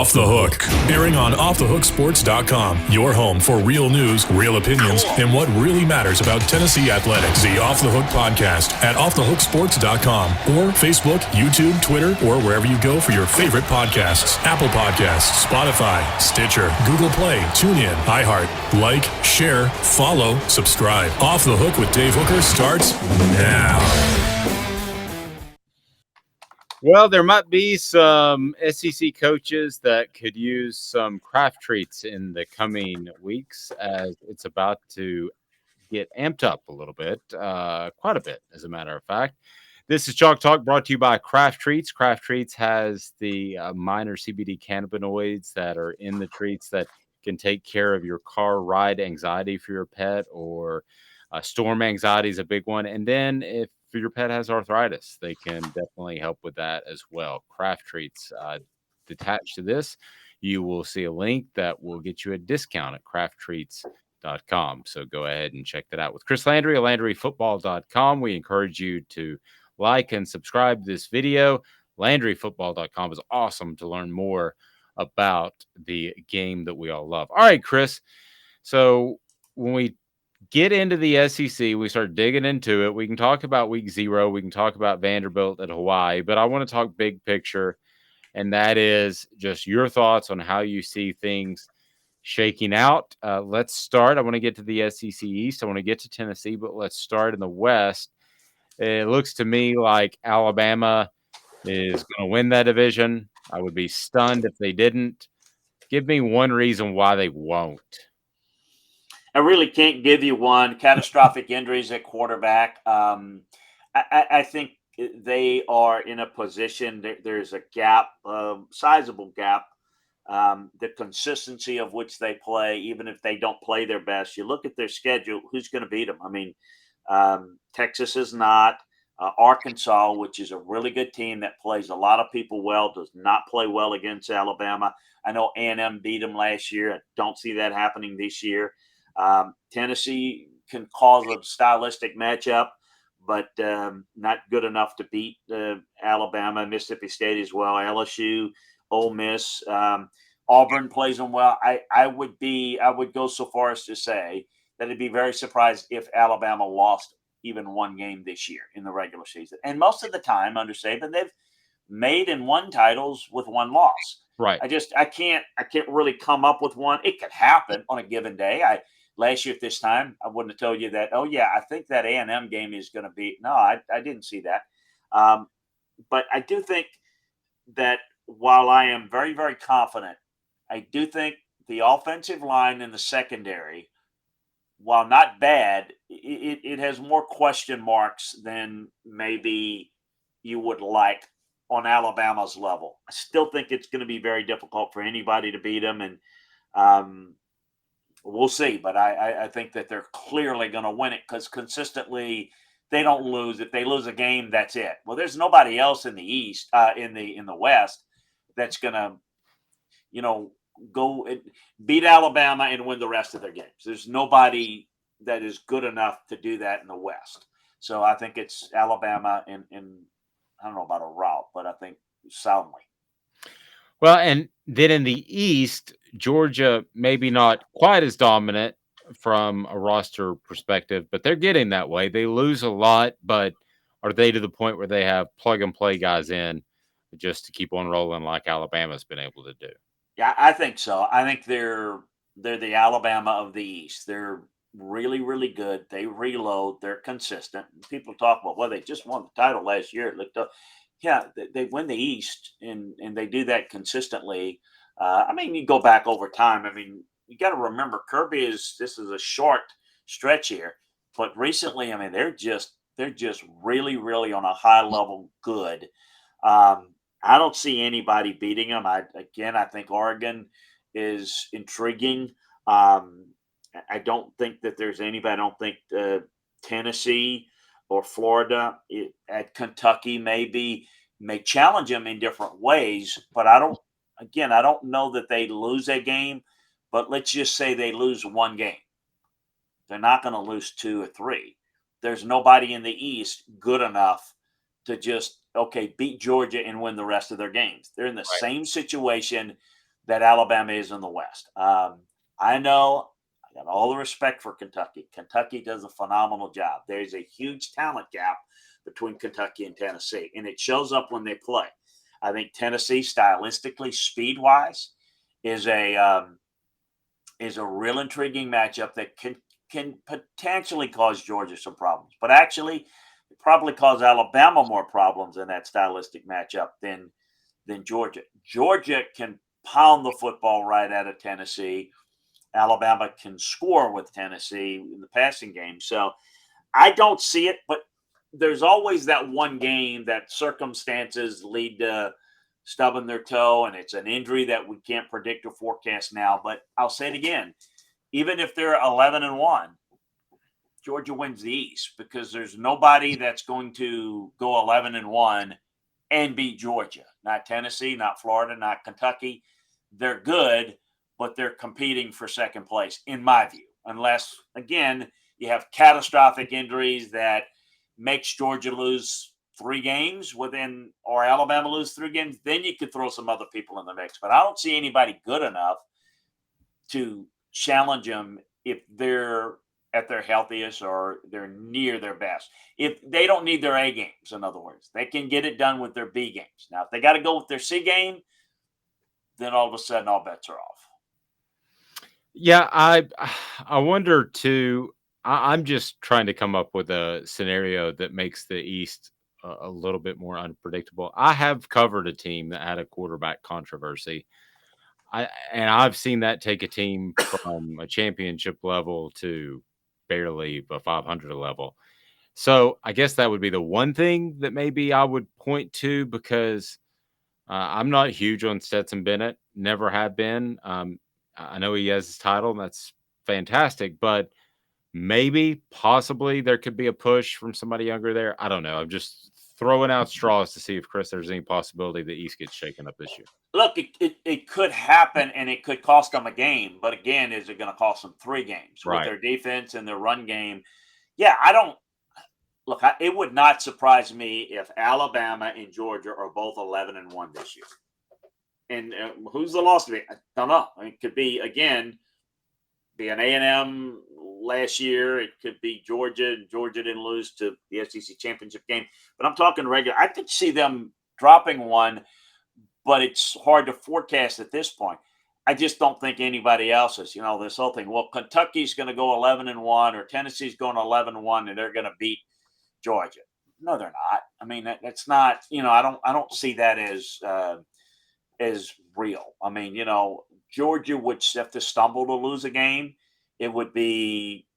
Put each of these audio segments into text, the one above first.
Off the Hook, airing on offthehooksports.com. Your home for real news, real opinions, and what really matters about Tennessee athletics. The Off the Hook podcast at offthehooksports.com or Facebook, YouTube, Twitter, or wherever you go for your favorite podcasts. Apple Podcasts, Spotify, Stitcher, Google Play, TuneIn, iHeart. Like, share, follow, subscribe. Off the Hook with Dave Hooker starts now. Well, there might be some SEC coaches that could use some craft treats in the coming weeks as it's about to get amped up a little bit, quite a bit, as a matter of fact. This is Chalk Talk brought to you by Craft Treats. Craft Treats has the minor CBD cannabinoids that are in the treats that can take care of your car ride anxiety for your pet, or storm anxiety is a big one. And then if your pet has arthritis, they can definitely help with that as well. Craft Treats, attached to this, you will see a link that will get you a discount at crafttreats.com. So go ahead and check that out. With Chris Landry of LandryFootball.com, we encourage you to like and subscribe to this video. LandryFootball.com is awesome to learn more about the game that we all love. All right, Chris. So when we get into the SEC, we start digging into it. We can talk about week 0. We can talk about Vanderbilt at Hawaii, but I want to talk big picture, and that is just your thoughts on how you see things shaking out. Let's start. I want to get to the SEC East. I want to get to Tennessee, but let's start in the West. It looks to me like Alabama is going to win that division. I would be stunned if they didn't. Give me one reason why they won't. I really can't give you one. Catastrophic injuries at quarterback. I think they are in a position. There's a gap, sizable gap. The consistency of which they play, even if they don't play their best. You look at their schedule, who's going to beat them? I mean, Texas is not. Arkansas, which is a really good team that plays a lot of people well, does not play well against Alabama. I know A&M beat them last year. I don't see that happening this year. Tennessee can cause a stylistic matchup, but not good enough to beat Alabama, Mississippi State as well, LSU, Ole Miss. Auburn plays them well. I would go so far as to say that I'd be very surprised if Alabama lost even one game this year in the regular season. And most of the time under Saban, they've made and won titles with one loss. Right. I can't really come up with one. It could happen on a given day. Last year at this time, I wouldn't have told you that, oh yeah, I think that A&M game is going to be, no, I didn't see that. But I do think that while I am very, very confident, I do think the offensive line and the secondary, while not bad, it has more question marks than maybe you would like on Alabama's level. I still think it's going to be very difficult for anybody to beat them, and we'll see. But I think that they're clearly going to win it because consistently they don't lose. If they lose a game, that's it. Well, there's nobody else in the East, in the West, that's going to, go and beat Alabama and win the rest of their games. There's nobody that is good enough to do that in the West. So I think it's Alabama in I don't know about a route, but I think soundly. Well, and then in the East, Georgia maybe not quite as dominant from a roster perspective, but they're getting that way. They lose a lot, but are they to the point where they have plug-and-play guys in just to keep on rolling like Alabama's been able to do? Yeah, I think so. I think they're the Alabama of the East. They're really, really good. They reload. They're consistent. People talk about, well, they just won the title last year. It looked up. Yeah, they win the East, and they do that consistently. You go back over time. You got to remember, this is a short stretch here, but recently, they're just really, really on a high level good. I don't see anybody beating them. I think Oregon is intriguing. I don't think that there's anybody. I don't think Tennessee or Florida at Kentucky may challenge them in different ways. But I don't know that they lose a game. But let's just say they lose one game. They're not going to lose 2 or 3. There's nobody in the East good enough to just beat Georgia and win the rest of their games. They're in the same situation that Alabama is in the West. I know I got all the respect for Kentucky. Kentucky does a phenomenal job. There's a huge talent gap between Kentucky and Tennessee, and it shows up when they play. I think Tennessee, stylistically, speed-wise, is a real intriguing matchup that can potentially cause Georgia some problems, but actually it probably cause Alabama more problems in that stylistic matchup than Georgia. Georgia can pound the football right out of Tennessee. Alabama can score with Tennessee in the passing game. So I don't see it, but there's always that one game that circumstances lead to stubbing their toe, and it's an injury that we can't predict or forecast now. But I'll say it again, even if they're 11-1, Georgia wins the East because there's nobody that's going to go 11-1 and beat Georgia. Not Tennessee, not Florida, not Kentucky. They're good, but they're competing for second place, in my view. Unless, again, you have catastrophic injuries that makes Georgia lose 3 games or Alabama lose 3 games, then you could throw some other people in the mix. But I don't see anybody good enough to challenge them if they're at their healthiest or they're near their best. If they don't need their A games, in other words, they can get it done with their B games. Now, if they got to go with their C game, then all of a sudden all bets are off. Yeah, I wonder too. I'm just trying to come up with a scenario that makes the East a little bit more unpredictable. I have covered a team that had a quarterback controversy. I've seen that take a team from a championship level to barely a 500 level. So I guess that would be the one thing that maybe I would point to because I'm not huge on Stetson Bennett, never have been. I know he has his title, and that's fantastic, but maybe, possibly, there could be a push from somebody younger there. I don't know. I'm just throwing out straws to see if, Chris, there's any possibility the East gets shaken up this year. Look, it could happen, and it could cost them a game. But again, is it going to cost them 3 games with their defense and their run game? Yeah, I don't. Look, it would not surprise me if Alabama and Georgia are both 11-1 this year. And who's the loss to be? I don't know. It could be, again, be an A&M last year. It could be Georgia. Georgia didn't lose to the SEC championship game. But I'm talking regular. I could see them dropping one, but it's hard to forecast at this point. I just don't think anybody else is. This whole thing. Well, Kentucky's going to go 11-1, or Tennessee's going 11-1, and they're going to beat Georgia. No, they're not. I mean, that's not. I don't see that as real. I mean, Georgia would have to stumble to lose a game. It would be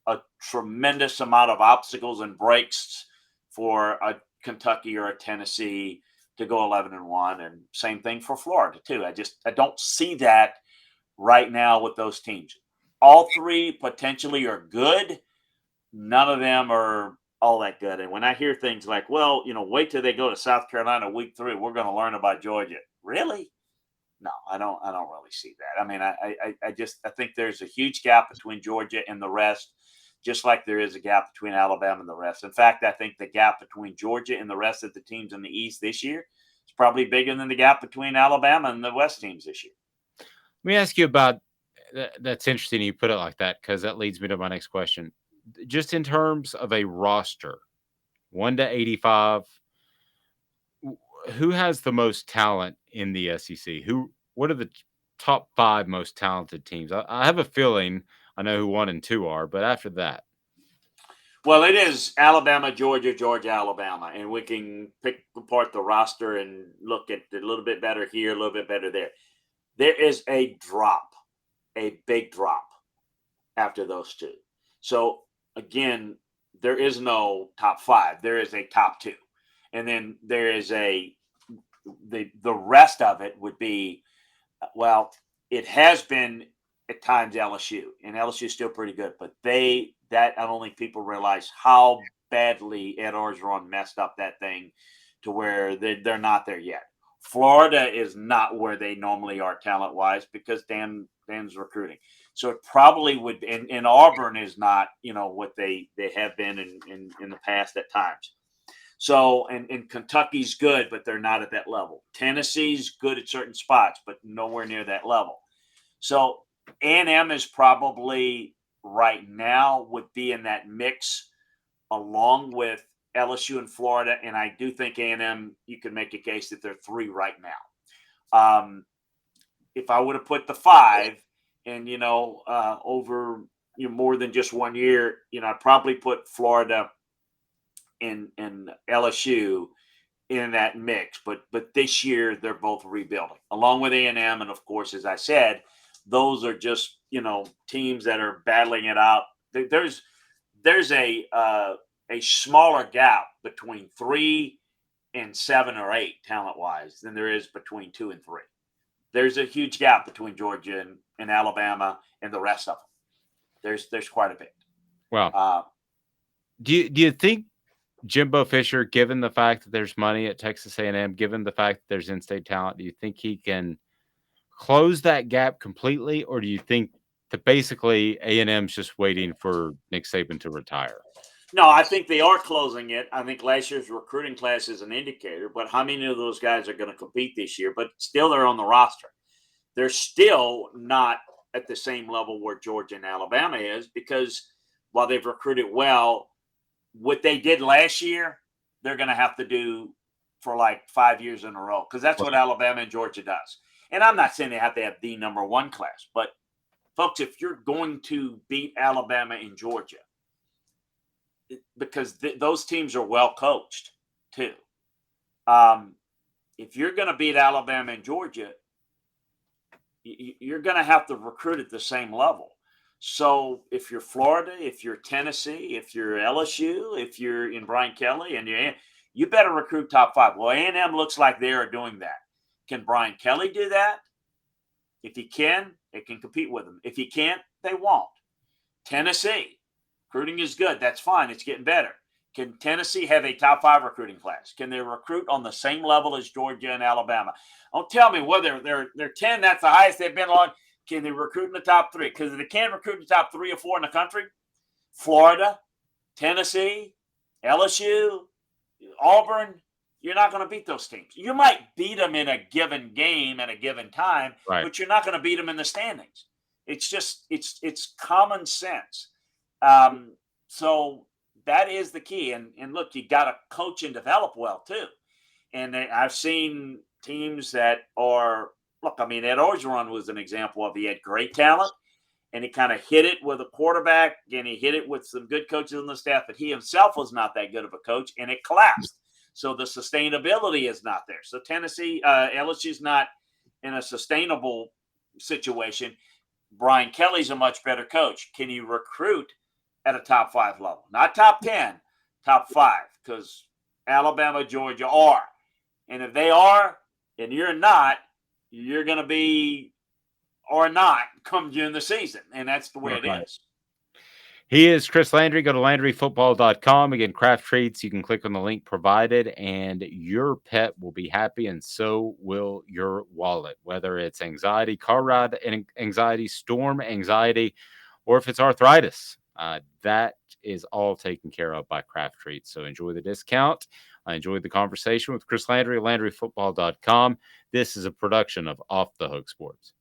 a tremendous amount of obstacles and breaks for a Kentucky or a Tennessee to go 11-1, and same thing for Florida too. I don't see that right now with those teams. All 3 potentially are good. None of them are all that good. And when I hear things like, well, wait till they go to South Carolina week 3, we're going to learn about Georgia. Really? No, I don't really see that. I mean, I think there's a huge gap between Georgia and the rest, just like there is a gap between Alabama and the rest. In fact, I think the gap between Georgia and the rest of the teams in the East this year is probably bigger than the gap between Alabama and the West teams this year. Let me ask you about that's interesting you put it like that, because that leads me to my next question. Just in terms of a roster, 1 to 85, who has the most talent in the SEC? What are the top 5 most talented teams? I have a feeling I know who 1 and 2 are, but after that. Well, it is Alabama, Georgia, Alabama, and we can pick apart the roster and look at it a little bit better here, a little bit better there. There is a big drop after those 2. So again, there is no top 5. There is a top 2. And then there is the rest of it would be, well, it has been at times LSU, and LSU is still pretty good, but I don't think people realize how badly Ed Orgeron messed up that thing to where they're not there yet. Florida is not where they normally are talent-wise because Dan's recruiting. So it probably would, and Auburn is not, what they have been in the past at times. So, and Kentucky's good, but they're not at that level. Tennessee's good at certain spots, but nowhere near that level. So A&M is probably right now would be in that mix along with LSU and Florida. And I do think A&M, you can make a case that they're 3 right now. If I would have put the 5 and, over more than just 1 year, I'd probably put Florida and LSU in that mix. But this year they're both rebuilding along with A&M. And of course, as I said, those are just, teams that are battling it out. There's a smaller gap between 3 and 7 or 8 talent wise than there is between 2 and 3. There's a huge gap between Georgia and Alabama and the rest of them. There's quite a bit. Well, do you think Jimbo Fisher, given the fact that there's money at Texas A&M, given the fact that there's in-state talent, do you think he can close that gap completely, or do you think that basically A&M's just waiting for Nick Saban to retire? No, I think they are closing it. I think last year's recruiting class is an indicator, but how many of those guys are going to compete this year? But still, they're on the roster. They're still not at the same level where Georgia and Alabama is, because while they've recruited well, what they did last year, they're going to have to do for like 5 years in a row, because that's what Alabama and Georgia does. And I'm not saying they have to have the number 1 class, but folks, if you're going to beat Alabama and Georgia, because those teams are well coached too. If you're going to beat Alabama and Georgia, you're going to have to recruit at the same level. So if you're Florida, if you're Tennessee, if you're LSU, if you're in Brian Kelly, and you better recruit top 5. Well, A&M looks like they are doing that. Can Brian Kelly do that? If he can, they can compete with him. If he can't, they won't. Tennessee, recruiting is good. That's fine. It's getting better. Can Tennessee have a top 5 recruiting class? Can they recruit on the same level as Georgia and Alabama? Don't tell me whether they're 10. That's the highest they've been on. Can they recruit in the top 3? Because if they can't recruit in the top 3 or 4 in the country, Florida, Tennessee, LSU, Auburn, you're not going to beat those teams. You might beat them in a given game at a given time, right, but you're not going to beat them in the standings. It's just it's common sense. So that is the key. And look, you got to coach and develop well too. And I've seen teams that are, look, I mean, Ed Orgeron was an example of, he had great talent and he kind of hit it with a quarterback and he hit it with some good coaches on the staff, but he himself was not that good of a coach and it collapsed. So the sustainability is not there. So Tennessee, LSU's not in a sustainable situation. Brian Kelly's a much better coach. Can you recruit at a top 5 level? Not top 10, top 5, because Alabama, Georgia are. And if they are, and you're not, you're going to be or not come June the season. And that's the way it is. He is Chris Landry. Go to LandryFootball.com. Again, Craft Treats. You can click on the link provided, and your pet will be happy, and so will your wallet. Whether it's anxiety, car ride anxiety, storm anxiety, or if it's arthritis, that is all taken care of by Craft Treats. So enjoy the discount. I enjoyed the conversation with Chris Landry, LandryFootball.com. This is a production of Off the Hook Sports.